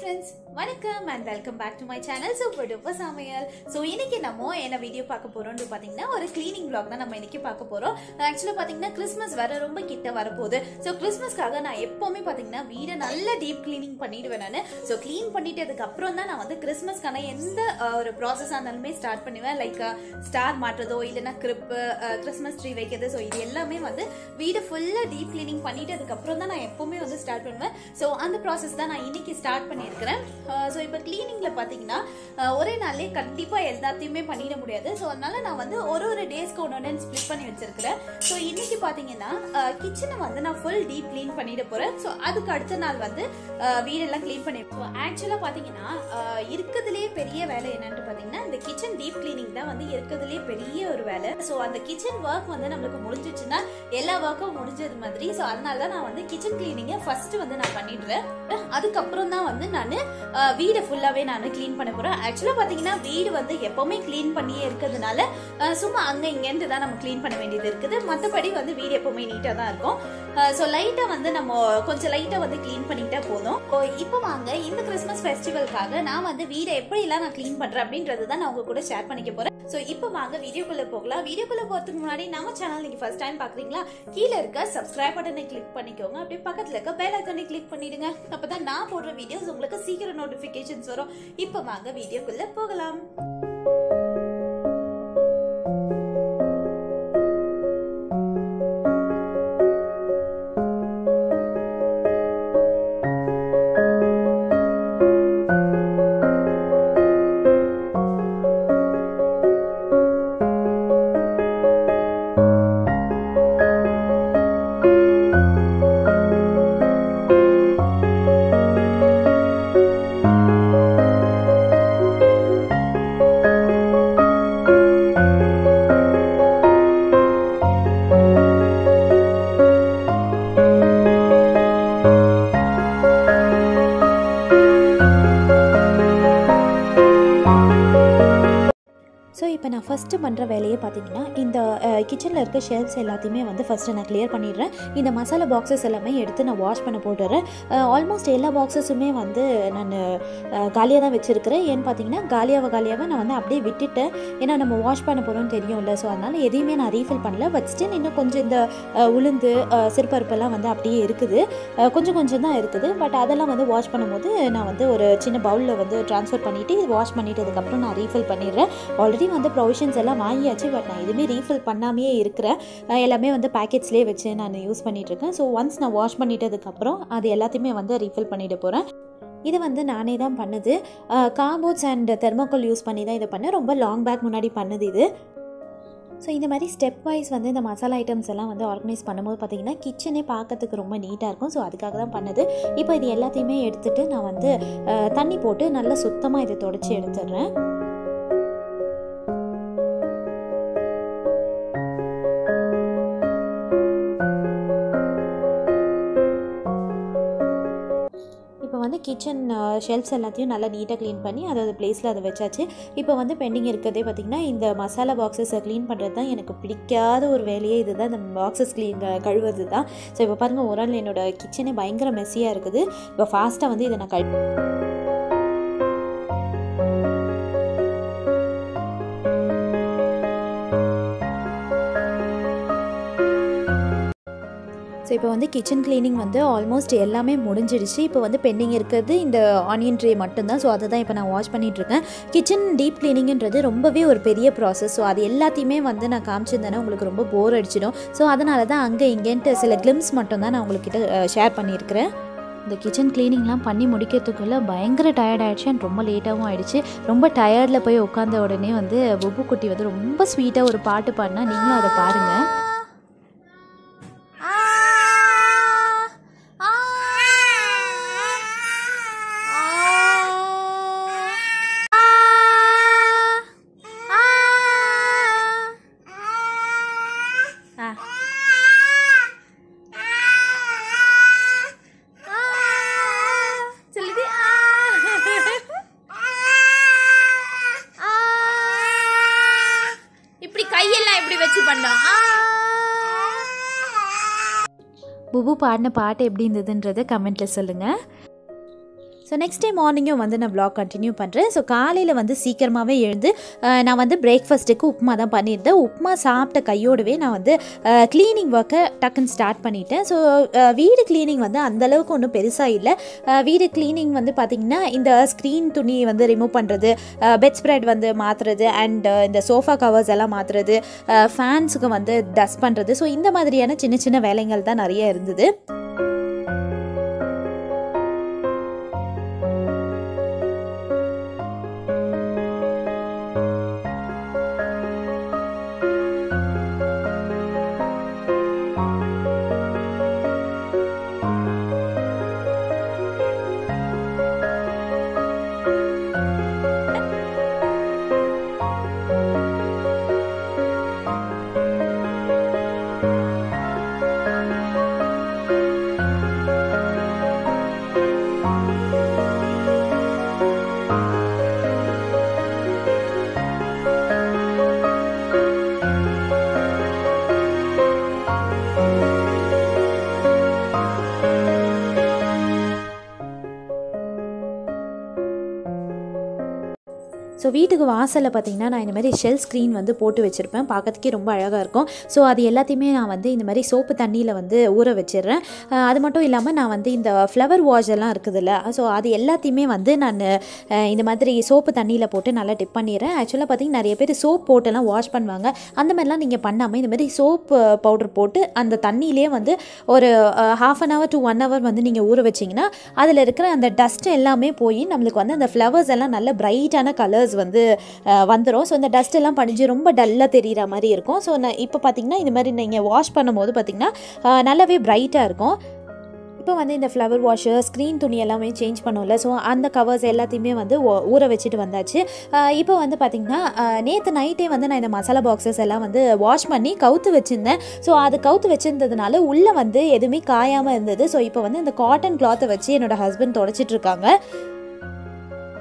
friends, welcome and welcome back to my channel Super Duper Samayal. So இன்னைக்கு நம்ம என்ன video பார்க்க போறோம்னு பாத்தீங்கன்னா ஒரு cleaning vlog தான் நம்ம இன்னைக்கு பார்க்க போறோம். Actually பாத்தீங்கன்னா கிறிஸ்மஸ் வர ரொம்ப கிட்ட வர போகுது. So கிறிஸ்மஸ்க்காக நான் எப்பவுமே பாத்தீங்கன்னா வீட நல்ல டீப் க்ளீனிங் பண்ணிடுவேன் நானு. So க்ளீன் பண்ணிட்டதுக்கு அப்புறம் தான் நான் வந்து கிறிஸ்மஸ்க்கான எந்த ஒரு ப்ராசஸ் ஆனாலுமே ஸ்டார்ட் பண்ணுவேன். லைக் ஸ்டார் மாட்டுறதோ இல்லனா கிரிப் கிறிஸ்மஸ் ட்ரீ வைக்கிறது. So இது எல்லாமே வந்து வீட ஃபுல்லா டீப் க்ளீனிங் பண்ணிட்டதுக்கு அப்புறம் தான் நான் எப்பவுமே வந்து ஸ்டார்ட் பண்ணுவேன். So அந்த ப்ராசஸ் தான் நான் இன்னைக்கு ஸ்டார்ட் பண்ணியிருக்கிறேன். ஸோ இப்போ கிளீனிங்ல பார்த்தீங்கன்னா ஒரே நாள்லேயே கண்டிப்பாக எல்லாத்தையுமே பண்ணிட முடியாது. ஸோ அதனால நான் வந்து ஒரு டேஸ்க்கு ஒன்று ஸ்ப்ளிட் பண்ணி வச்சிருக்கிறேன். ஸோ இன்னைக்கு பார்த்தீங்கன்னா கிச்சனை வந்து நான் ஃபுல் டீப் க்ளீன் பண்ணிட போறேன். ஸோ அதுக்கு அடுத்த நாள் வந்து வீடெல்லாம் க்ளீன் பண்ணிடுவோம். ஸோ ஆக்சுவலாக பார்த்தீங்கன்னா இருக்கிறதுலே பெரிய வேலை என்னன்னு பார்த்தீங்கன்னா இந்த கிச்சன் டீப் கிளீனிங் தான் வந்து இருக்கிறதுலே பெரிய ஒரு வேலை. ஸோ அந்த கிச்சன் ஒர்க் வந்து நம்மளுக்கு முடிஞ்சிச்சுன்னா எல்லா ஒர்க்கும் முடிஞ்சது மாதிரி. ஸோ அதனால தான் நான் வந்து கிச்சன் கிளீனிங்கை ஃபர்ஸ்ட் வந்து நான் பண்ணிடுறேன். அதுக்கப்புறம் தான் வந்து நான் வீடு ஃபுல்லாவே நான் கிளீன் பண்ண போறேன். ஆக்சுவலா பாத்தீங்கன்னா வீடு வந்து எப்பவுமே கிளீன் பண்ணியே இருக்கிறதுனால சும்மா அங்க இங்கேருந்து தான் நம்ம கிளீன் பண்ண வேண்டியது இருக்குது. மற்றபடி வந்து வீடு எப்பவுமே நீட்டா தான் இருக்கும். ஸோ லைட்டா வந்து நம்ம கொஞ்சம் லைட்டா வந்து கிளீன் பண்ணிட்டா போதும். இப்போ வாங்க இந்த கிறிஸ்மஸ் ஃபெஸ்டிவல்காக நான் வந்து வீடை எப்படிலாம் நான் கிளீன் பண்றேன் அப்படின்றது தான் நான் உங்க கூட ஷேர் பண்ணிக்க போறேன். ஸோ இப்போ வாங்க வீடியோக்குள்ள போகலாம். வீடியோக்குள்ள போறதுக்கு முன்னாடி நம்ம சேனல் நீங்க ஃபர்ஸ்ட் டைம் பாக்குறீங்களா, கீழே இருக்க சப்ஸ்கிரைப் பட்டனை கிளிக் பண்ணிக்கோங்க. அப்படியே பக்கத்துல இருக்க பெல் ஐகானை கிளிக் பண்ணிடுங்க. அப்பதான் நான் போடுற வீடியோஸ் உங்களுக்கு சீக்கிரம் நோட்டிபிகேஷன்ஸ் வரும். இப்போ வாங்க வீடியோக்குள்ள போகலாம். ஸோ இப்போ நான் ஃபஸ்ட்டு பண்ணுற வேலையை பார்த்தீங்கன்னா இந்த கிச்சனில் இருக்க ஷெல்ஃப்ஸ் எல்லாத்தையுமே வந்து ஃபஸ்ட்டு நான் கிளியர் பண்ணிடுறேன். இந்த மசாலா பாக்ஸஸ் எல்லாமே எடுத்து நான் வாஷ் பண்ண போட்டுறேன். ஆல்மோஸ்ட் எல்லா பாக்ஸஸுமே வந்து நான் காலியாக தான் வச்சுருக்கிறேன். ஏன்னு பார்த்தீங்கன்னா காலியாக நான் வந்து அப்படியே விட்டுட்டேன். ஏன்னா நம்ம வாஷ் பண்ண போகிறோம்னு தெரியும்ல. ஸோ அதனால் எதையுமே நான் ரீஃபில் பண்ணல. பட் ஸ்டில் இன்னும் கொஞ்சம் இந்த உளுந்து சிறுபருப்பெல்லாம் வந்து அப்படியே இருக்குது. கொஞ்சம் தான் இருக்குது. பட் அதெல்லாம் வந்து வாஷ் பண்ணும்போது நான் வந்து ஒரு சின்ன பவுலில் வந்து ட்ரான்ஸ்ஃபர் பண்ணிவிட்டு வாஷ் பண்ணிட்டதுக்கப்புறம் நான் ரீஃபில் பண்ணிடுறேன். ஆல்ரெடி வந்து ப்ரொவிஷன்ஸ் எல்லாம் வாங்கியாச்சு. பட் நான் எதுவுமே ரீஃபில் பண்ணாமையே இருக்கிறேன். எல்லாமே வந்து பேக்கெட்ஸ்லேயே வச்சு நான் யூஸ் பண்ணிகிட்ருக்கேன். ஸோ ஒன்ஸ் நான் வாஷ் பண்ணிட்டதுக்கப்புறம் அது எல்லாத்தையுமே வந்து ரீஃபில் பண்ணிட்டு போகிறேன். இது வந்து நானே தான் பண்ணுது. காம்போர்ட்ஸ் அண்ட் தெர்மோகோல் யூஸ் பண்ணி தான் இதை பண்ணேன். ரொம்ப லாங் பேக் முன்னாடி பண்ணுது இது. ஸோ இந்த மாதிரி ஸ்டெப் வைஸ் வந்து இந்த மசாலா ஐட்டம்ஸ் எல்லாம் வந்து ஆர்கனைஸ் பண்ணும்போது பார்த்திங்கன்னா கிச்சனே பார்க்கறதுக்கு ரொம்ப நீட்டாக இருக்கும். ஸோ அதுக்காக தான் பண்ணுது. இப்போ இது எல்லாத்தையுமே எடுத்துகிட்டு நான் வந்து தண்ணி போட்டு நல்லா சுத்தமாக இதை தொடச்சி எடுத்துடுறேன். வந்து கிச்சன் ஷெல்ஃப்ஸ் எல்லாத்தையும் நல்லா நீட்டாக க்ளீன் பண்ணி அதாவது பிளேஸில் அதை வச்சாச்சு. இப்போ வந்து பெண்டிங் இருக்கிறதே பார்த்திங்கன்னா இந்த மசாலா பாக்ஸஸை க்ளீன் பண்ணுறது தான் எனக்கு பிடிக்காத ஒரு வேலையே. இது தான் இந்த பாக்ஸஸ் கழுவுறது தான். ஸோ இப்போ பாருங்கள் ஒரு நாள் என்னோடய கிச்சனே பயங்கர மெஸ்ஸியாக இருக்குது. இப்போ ஃபாஸ்ட்டாக வந்து இதை நான் ஸோ இப்போ வந்து கிச்சன் க்ளீனிங் வந்து ஆல்மோஸ்ட் எல்லாமே முடிஞ்சிடுச்சு. இப்போ வந்து பெண்டிங் இருக்கிறது இந்த ஆனியன் ட்ரே மட்டும்தான். ஸோ அதை தான் இப்போ நான் வாஷ் பண்ணிகிட்ருக்கேன். கிச்சன் டீப் க்ளீனிங்கிறது ரொம்பவே ஒரு பெரிய ப்ராசஸ். ஸோ அது எல்லாத்தையுமே வந்து நான் காமிச்சிருந்தேன்னா உங்களுக்கு ரொம்ப போர் அடிச்சிடும். ஸோ அதனால தான் அங்கே இங்கேன்ட்டு சில கிளிம்ஸ் மட்டும் தான் நான் உங்கள்கிட்ட ஷேர் பண்ணியிருக்கிறேன். இந்த கிச்சன் க்ளீனிங்லாம் பண்ணி முடிக்கிறதுக்குள்ளே பயங்கர டயர்ட் ஆகிடுச்சு அண்ட் ரொம்ப லேட்டாகவும் ஆகிடுச்சு. ரொம்ப டயர்டில் போய் உட்காந்த உடனே வந்து புப்பு குட்டி வந்து ரொம்ப ஸ்வீட்டாக ஒரு பாட்டு பாடினா நீங்களும் அதை பாருங்கள். கையெல்லாம் எப்படி வச்சு பண்ணோம். புபு பாடின பாட்டு எப்படி இருந்ததுன்றதை கமெண்ட்டில் சொல்லுங்கள். ஸோ நெக்ஸ்ட் டே மார்னிங்கும் வந்து நான் vlog கண்டினியூ பண்ணுறேன். ஸோ காலையில் வந்து சீக்கிரமாகவே எழுந்து நான் வந்து பிரேக்ஃபாஸ்ட்டுக்கு உப்புமா தான் பண்ணியிருந்தேன். உப்புமா சாப்பிட்ட கையோடவே நான் வந்து க்ளீனிங் ஒர்க்கை டக்குன்னு ஸ்டார்ட் பண்ணிட்டேன். ஸோ வீடு க்ளீனிங் வந்து அந்தளவுக்கு ஒன்றும் பெருசாக இல்லை. வீடு க்ளீனிங் வந்து பார்த்திங்கன்னா இந்த ஸ்க்ரீன் துணி வந்து ரிமூவ் பண்ணுறது, பெட் ஸ்ப்ரெட் வந்து மாற்றுறது, அண்ட் இந்த சோஃபா கவர்ஸ் எல்லாம் மாற்றுறது, ஃபேன்ஸுக்கு வந்து டஸ்ட் பண்ணுறது. ஸோ இந்த மாதிரியான சின்ன சின்ன வேலைகள் தான் நிறைய இருந்தது. ஸோ வீட்டுக்கு வாசலில் பார்த்திங்கன்னா நான் இந்த மாதிரி ஷெல் ஸ்க்ரீன் வந்து போட்டு வச்சுருப்பேன். பார்க்கறதுக்கே ரொம்ப அழகாக இருக்கும். ஸோ அது எல்லாத்தையுமே நான் வந்து இந்த மாதிரி சோப்பு தண்ணியில் வந்து ஊற வச்சிடுறேன். அது மட்டும் இல்லாமல் நான் வந்து இந்த ஃப்ளவர் வாஷ் எல்லாம் இருக்குதுல்ல, ஸோ அது எல்லாத்தையுமே வந்து நான் இந்த மாதிரி சோப்பு தண்ணியில் போட்டு நல்லா டிப் பண்ணிடுறேன். ஆக்சுவலாக பார்த்திங்கன்னா நிறைய பேர் சோப் போட்டெல்லாம் வாஷ் பண்ணுவாங்க. அந்த மாதிரிலாம் நீங்கள் பண்ணாமல் இந்த மாதிரி சோப் பவுடர் போட்டு அந்த தண்ணியிலே வந்து ஒரு ½ an hour to 1 hour வந்து நீங்கள் ஊற வச்சிங்கன்னா அதில் இருக்கிற அந்த டஸ்ட் எல்லாமே போய் நம்மளுக்கு வந்து அந்த ஃப்ளவர்ஸ் எல்லாம் நல்ல பிரைட்டான கலர்ஸ் வந்து வந்துடும். ஸோ இந்த டஸ்ட் எல்லாம் படிஞ்சு ரொம்ப டல்லாக தெரிகிற மாதிரி இருக்கும். ஸோ நான் இப்போ பார்த்திங்கன்னா இந்த மாதிரி நீங்கள் வாஷ் பண்ணும்போது பார்த்திங்கன்னா நல்லாவே பிரைட்டாக இருக்கும். இப்போ வந்து இந்த ஃப்ளவர் வாஷர், ஸ்க்ரீன் துணி எல்லாமே சேஞ்ச் பண்ணோம்ல, ஸோ அந்த கவர்ஸ் எல்லாத்தையுமே வந்து ஊற வச்சுட்டு வந்தாச்சு. இப்போ வந்து பார்த்திங்கன்னா நேற்று நைட்டே வந்து நான் இந்த மசாலா பாக்ஸஸ் எல்லாம் வந்து வாஷ் பண்ணி கவுத்து வச்சுருந்தேன். ஸோ அது கவுத்து வச்சுருந்ததுனால உள்ளே வந்து எதுவுமே காயாமல் இருந்தது. ஸோ இப்போ வந்து இந்த காட்டன் கிளாத்தை வச்சு என்னோடய ஹஸ்பண்ட் துடைச்சிட்ருக்காங்க.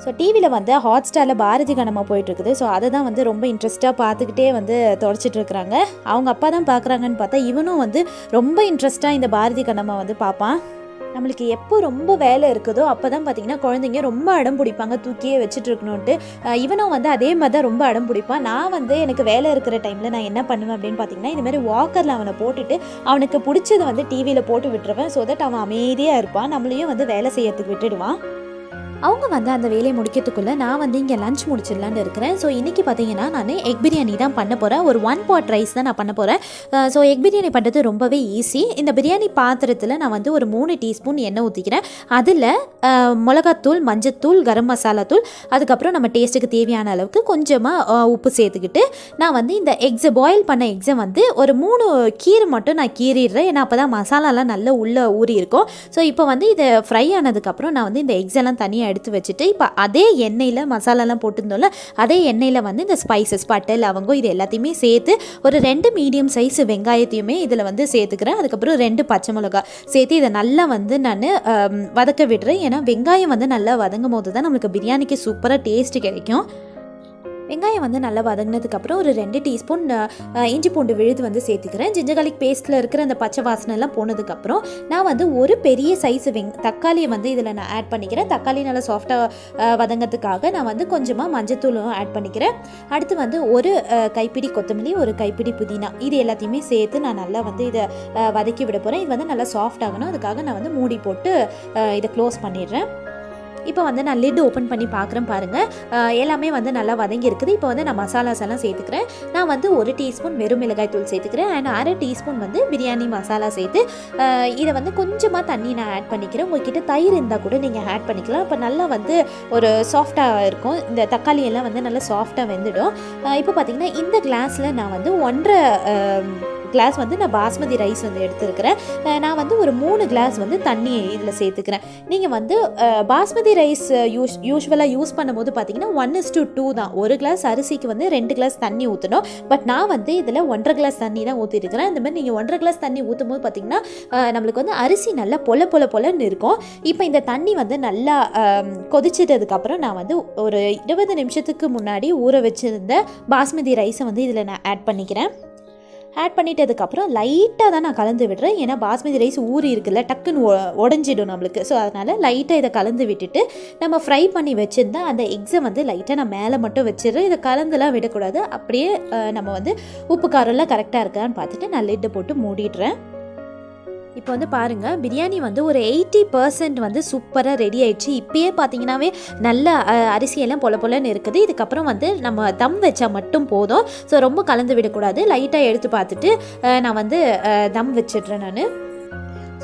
ஸோ டிவியில் வந்து ஹாட் ஸ்டாரில் பாரதி கண்ணம்மா போயிட்டுருக்குது. ஸோ அதை தான் வந்து ரொம்ப இன்ட்ரெஸ்ட்டாக பார்த்துக்கிட்டே வந்து துடைச்சிட்ருக்குறாங்க. அவங்க அப்பா தான் பார்க்குறாங்கன்னு பார்த்தா இவனும் வந்து ரொம்ப இன்ட்ரெஸ்ட்டாக இந்த பாரதி கண்ணம்மா வந்து பார்ப்பான். நம்மளுக்கு எப்போ ரொம்ப வேலை இருக்குதோ அப்போ தான் பார்த்திங்கன்னா குழந்தைங்க ரொம்ப அடம் பிடிப்பாங்க, தூக்கியே வச்சுட்டு இருக்கணுன்ட்டு. இவனும் வந்து அதே மாதிரி தான் ரொம்ப அடம் பிடிப்பான். நான் வந்து எனக்கு வேலை இருக்கிற டைமில் நான் என்ன பண்ணுவேன் அப்படின்னு பார்த்திங்கன்னா இந்த மாதிரி வாக்கரில் அவனை போட்டுட்டு அவனுக்கு பிடிச்சதை வந்து டிவியில் போட்டு விட்டுருவேன். ஸோ தட் அவன் அமைதியாக இருப்பான், நம்மளையும் வந்து வேலை செய்யறதுக்கு விட்டுடுவான். அவங்க வந்து அந்த வேலையை முடிக்கிறதுக்குள்ளே நான் வந்து இங்கே லஞ்ச் முடிச்சிடலான்னு இருக்கிறேன். ஸோ இன்றைக்கி பார்த்தீங்கன்னா நான் எக் பிரியாணி தான் பண்ண போகிறேன். ஒரு 1 pot ரைஸ் தான் நான் பண்ண போகிறேன். ஸோ எக் பிரியாணி பண்ணுறது ரொம்பவே ஈஸி. இந்த பிரியாணி பாத்திரத்தில் நான் வந்து ஒரு 3 டீஸ்பூன் எண்ணெய் ஊற்றிக்கிறேன். அதில் மிளகாத்தூள், மஞ்சத்தூள், கரம் மசாலா தூள், அதுக்கப்புறம் நம்ம டேஸ்ட்டுக்கு தேவையான அளவுக்கு கொஞ்சமாக உப்பு சேர்த்துக்கிட்டு நான் வந்து இந்த எக்ஸை பாயில் பண்ண எக்ஸை வந்து ஒரு 3 கீரை மட்டும் நான் கீறிடுறேன். ஏன்னா அப்போ தான் மசாலாலாம் நல்லா உள்ளே ஊறி இருக்கும். ஸோ இப்போ வந்து இதை ஃப்ரை ஆனதுக்கப்புறம் நான் வந்து இந்த எக்ஸ் எல்லாம் தனியாக எடுத்து வச்சுட்டு இப்போ அதே எண்ணெயில் மசாலாலாம் போட்டிருந்தோம்ல, அதே எண்ணெயில் வந்து இந்த ஸ்பைசஸ், பட்டை, லவங்கம் இது எல்லாத்தையுமே சேர்த்து ஒரு 2 மீடியம் சைஸ் வெங்காயத்தையுமே இதில் வந்து சேர்த்துக்கிறேன். அதுக்கப்புறம் 2 பச்சை மிளகாய் சேர்த்து இதை நல்லா வந்து நான் வதக்க விடுறேன். ஏன்னா வெங்காயம் வந்து நல்லா வதங்கும் போது தான் நம்மளுக்கு பிரியாணிக்கு சூப்பராக டேஸ்ட்டு கிடைக்கும். வெங்காயம் வந்து நல்லா வதங்கினதுக்கப்புறம் ஒரு 2 டீஸ்பூன் இஞ்சி பூண்டு விழுது வந்து சேர்த்துக்கிறேன். ஜிஞ்சர் கார்லிக் பேஸ்ட்டில் இருக்கிற அந்த பச்சை வாசனைலாம் போனதுக்கப்புறம் நான் வந்து ஒரு பெரிய சைஸ் தக்காளியை வந்து இதில் நான் ஆட் பண்ணிக்கிறேன். தக்காளி நல்லா சாஃப்டாக வதங்கிறதுக்காக நான் வந்து கொஞ்சமாக மஞ்சத்தூளும் ஆட் பண்ணிக்கிறேன். அடுத்து வந்து ஒரு கைப்பிடி கொத்தமல்லி, ஒரு கைப்பிடி புதினா, இது எல்லாத்தையுமே சேர்த்து நான் நல்லா வந்து இதை வதக்கி விட போகிறேன். இது வந்து நல்லா சாஃப்ட் ஆகணும், அதுக்காக நான் வந்து மூடி போட்டு இதை க்ளோஸ் பண்ணிடுறேன். இப்போ வந்து நான் லிட் ஓப்பன் பண்ணி பார்க்குறேன் பாருங்கள், எல்லாமே வந்து நல்லா வதங்கி இருக்குது. இப்போ வந்து நான் மசாலாஸ் எல்லாம் சேர்த்துக்கிறேன். நான் வந்து 1 டீஸ்பூன் வெறும் மிளகாய் தூள் சேர்த்துக்கிறேன். அண்ட் 1/2 டீஸ்பூன் வந்து பிரியாணி மசாலா சேர்த்து இதை வந்து கொஞ்சமாக தண்ணி நான் ஆட் பண்ணிக்கிறேன். உங்கள்கிட்ட தயிர் இருந்தால் கூட நீங்கள் ஆட் பண்ணிக்கலாம். இப்போ நல்லா வந்து ஒரு சாஃப்டாக இருக்கும். இந்த தக்காளி எல்லாம் வந்து நல்லா சாஃப்டாக வெந்துடும். இப்போ பார்த்திங்கன்னா இந்த கிளாஸில் நான் வந்து 1.5 கிளாஸ் வந்து நான் பாஸ்மதி ரைஸ் வந்து எடுத்துருக்கிறேன். நான் வந்து ஒரு 3 கிளாஸ் வந்து தண்ணி இதில் சேர்த்துக்கிறேன். நீங்கள் வந்து பாஸ்மதி ரைஸ் யூஸ்வலாக யூஸ் பண்ணும்போது பார்த்தீங்கன்னா 1:2 தான். ஒரு கிளாஸ் அரிசிக்கு வந்து 2 கிளாஸ் தண்ணி ஊற்றணும். பட் நான் வந்து இதில் 1.5 கிளாஸ் தண்ணி தான் ஊற்றிருக்கிறேன். இந்த மாதிரி நீங்கள் 1.5 கிளாஸ் தண்ணி ஊற்றும் போது பார்த்தீங்கன்னா நம்மளுக்கு வந்து அரிசி நல்லா பொலன்னு இருக்கும். இப்போ இந்த தண்ணி வந்து நல்லா கொதிச்சிட்டதுக்கப்புறம் நான் வந்து ஒரு 20 நிமிஷத்துக்கு முன்னாடி ஊற வச்சுருந்த பாஸ்மதி ரைஸை வந்து இதில் நான் ஆட் பண்ணிக்கிறேன். ஆட் பண்ணிட்டதுக்கப்புறம் லைட்டாக தான் நான் கலந்து விடுறேன். ஏன்னா பாஸ்மதி ரைஸ் ஊறி இருக்குல்ல, டக்குன்னு உடஞ்சிடும் நம்மளுக்கு. ஸோ அதனால் லைட்டாக இதை கலந்து விட்டுட்டு நம்ம ஃப்ரை பண்ணி வச்சுருந்தா அந்த எக்ஸை வந்து லைட்டாக நான் மேலே மட்டும் வச்சிடுறேன். இதை கலந்துலாம் விடக்கூடாது. அப்படியே நம்ம வந்து உப்பு காரம்லாம் கரெக்டாக இருக்கான்னு பார்த்துட்டு நான் லிட்டை போட்டு மூடிடுறேன். இப்போ வந்து பாருங்கள், பிரியாணி வந்து ஒரு 80% வந்து சூப்பராக ரெடி ஆயிடுச்சு. இப்போயே பார்த்தீங்கன்னாவே நல்ல அரிசியெல்லாம் பொல பொலன்னு இருக்குது. இதுக்கப்புறம் வந்து நம்ம தம் வச்சா மட்டும் போதும். ஸோ ரொம்ப கலந்து விடக்கூடாது. லைட்டாக எடுத்து பார்த்துட்டு நான் வந்து தம் வச்சிடுறேன் நான்.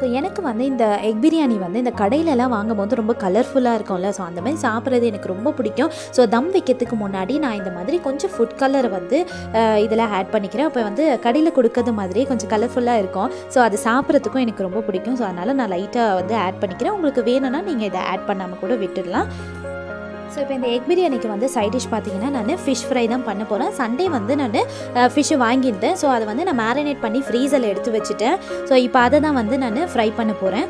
ஸோ எனக்கு வந்து இந்த எக் பிரியாணி வந்து இந்த கடையிலலாம் வாங்கும்போது ரொம்ப கலர்ஃபுல்லாக இருக்கும்ல, ஸோ அந்த மாதிரி சாப்பிட்றது எனக்கு ரொம்ப பிடிக்கும். ஸோ தம் வைக்கிறதுக்கு முன்னாடி நான் இந்த மாதிரி கொஞ்சம் ஃபுட் கலரை வந்து இதில் ஆட் பண்ணிக்கிறேன். அப்போ வந்து கடையில் கொடுக்கறது மாதிரியே கொஞ்சம் கலர்ஃபுல்லாக இருக்கும். ஸோ அது சாப்பிட்றதுக்கும் எனக்கு ரொம்ப பிடிக்கும். ஸோ அதனால் நான் லைட்டாக வந்து ஆட் பண்ணிக்கிறேன். உங்களுக்கு வேணும்னா நீங்கள் இதை ஆட் பண்ணாமல் கூட விட்டுடலாம். ஸோ இப்போ இந்த எக் பிரியாணிக்கு வந்து சைட் டிஷ் பார்த்தீங்கன்னா நான் ஃபிஷ் ஃப்ரை தான் பண்ண போகிறேன். சண்டே வந்து நான் ஃபிஷ்ஷு வாங்கியிருந்தேன். ஸோ அதை வந்து நான் மேரினேட் பண்ணி ஃப்ரீசரில் எடுத்து வச்சுட்டேன். ஸோ இப்போ அதை தான் வந்து நான் ஃப்ரை பண்ண போகிறேன்.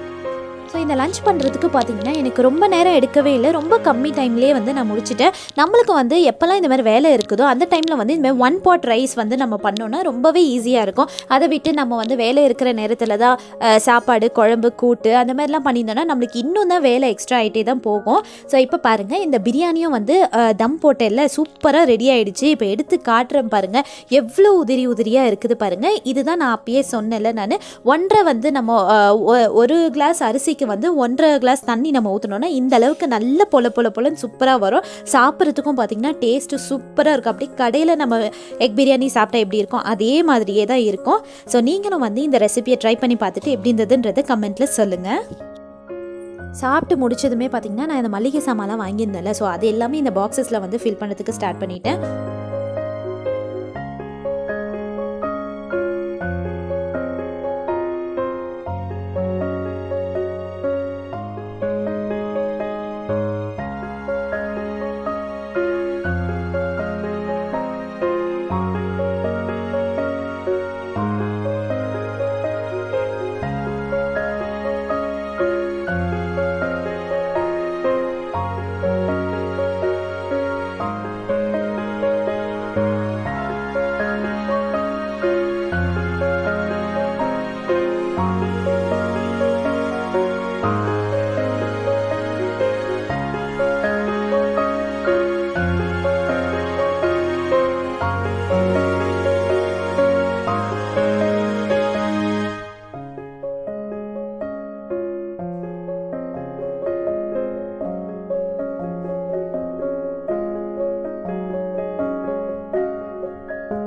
ஸோ இந்த லஞ்ச் பண்ணுறதுக்கு பார்த்தீங்கன்னா எனக்கு ரொம்ப நேரம் எடுக்கவே இல்லை. ரொம்ப கம்மி டைம்லேயே வந்து நான் முடிச்சுட்டேன். நம்மளுக்கு வந்து எப்போல்லாம் இந்த மாதிரி வேலை இருக்குதோ அந்த டைமில் வந்து இந்த மாதிரி 1 pot ரைஸ் வந்து நம்ம பண்ணோன்னா ரொம்பவே ஈஸியாக இருக்கும். அதை விட்டு நம்ம வந்து வேலை இருக்கிற நேரத்தில் தான் சாப்பாடு, குழம்பு, கூட்டு அந்த மாதிரிலாம் பண்ணியிருந்தோன்னா நம்மளுக்கு இன்னும் தான் வேலை எக்ஸ்ட்ரா ஆகிட்டே தான் போகும். ஸோ இப்போ பாருங்கள், இந்த பிரியாணியும் வந்து தம் போட்டேல்ல சூப்பராக ரெடி ஆகிடுச்சு. இப்போ எடுத்து காட்டுறேன் பாருங்கள், எவ்வளோ உதிரி உதிரியாக இருக்குது பாருங்கள். இதுதான் நான் அப்பயே சொன்னேன்ல, நான் 1.5 வந்து நம்ம ஒரு கிளாஸ் அரிசி வந்து 1.5 கிளாஸ் தண்ணி நம்ம ஊற்றணும்னா இந்த அளவுக்கு நல்ல பொலன்னு சூப்பராக வரும். சாப்பிட்றதுக்கும் பார்த்தீங்கன்னா டேஸ்ட்டு சூப்பராக இருக்கும். அப்படி கடையில் நம்ம எக் பிரியாணி சாப்பிட்டா எப்படி இருக்கும் அதே மாதிரியே தான் இருக்கும். ஸோ நீங்களும் வந்து இந்த ரெசிபியை ட்ரை பண்ணி பார்த்துட்டு எப்படி இருந்ததுன்றதை கமெண்ட்டில் சொல்லுங்கள். சாப்பிட்டு முடிச்சதுமே பார்த்தீங்கன்னா நான் இந்த மளிகை சாமான்லாம் வாங்கியிருந்தேன்ல, ஸோ அது எல்லாமே இந்த பாக்ஸஸில் வந்து ஃபில் பண்ணுறதுக்கு ஸ்டார்ட் பண்ணிட்டேன்.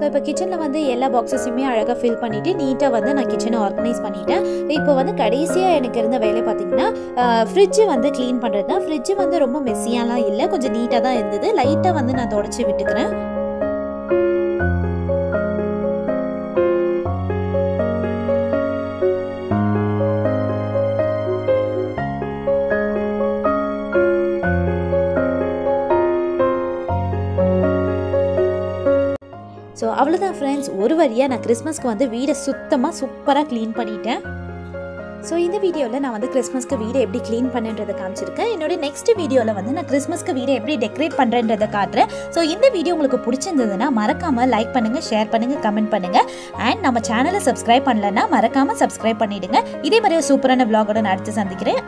ஸோ இப்போ கிச்சனில் வந்து எல்லா பாக்ஸஸையுமே அழகாக ஃபில் பண்ணிவிட்டு நீட்டாக வந்து நான் கிச்சனை ஆர்கனைஸ் பண்ணிட்டேன். இப்போ வந்து கடைசியாக எனக்கு இருந்த வேலை பார்த்திங்கன்னா ஃப்ரிட்ஜு வந்து க்ளீன் பண்ணுறது தான். ஃப்ரிட்ஜு வந்து ரொம்ப மெஸ்ஸியாலாம் இல்லை, கொஞ்சம் நீட்டாக தான் இருந்தது. லைட்டாக வந்து நான் தொடச்சி விட்டுக்கிறேன். ஸோ அவ்வளோதான் ஃப்ரெண்ட்ஸ், ஒரு வழியாக நான் கிறிஸ்மஸ்க்கு வந்து வீடை சுத்தமாக சூப்பராக க்ளீன் பண்ணிட்டேன். ஸோ இந்த வீடியோவில் நான் வந்து கிறிஸ்மஸ்க்கு வீடை எப்படி க்ளீன் பண்ணுன்றதை காமிச்சிருக்கேன். என்னோட நெக்ஸ்ட் வீடியோவில் வந்து நான் கிறிஸ்மஸ்க்கு வீடை எப்படி டெக்கரேட் பண்ணுறன்றதை காட்டுறேன். ஸோ இந்த வீடியோ உங்களுக்கு பிடிச்சிருந்ததுன்னா மறக்காமல் லைக் பண்ணுங்கள், ஷேர் பண்ணுங்கள், கமெண்ட் பண்ணுங்கள். அண்ட் நம்ம சேனலை சப்ஸ்கிரைப் பண்ணலன்னா மறக்காமல் சப்ஸ்கிரைப் பண்ணிவிடுங்க. இதே மாதிரி ஒரு சூப்பரான vlog-ஓட நான் அடுத்து சந்திக்கிறேன்.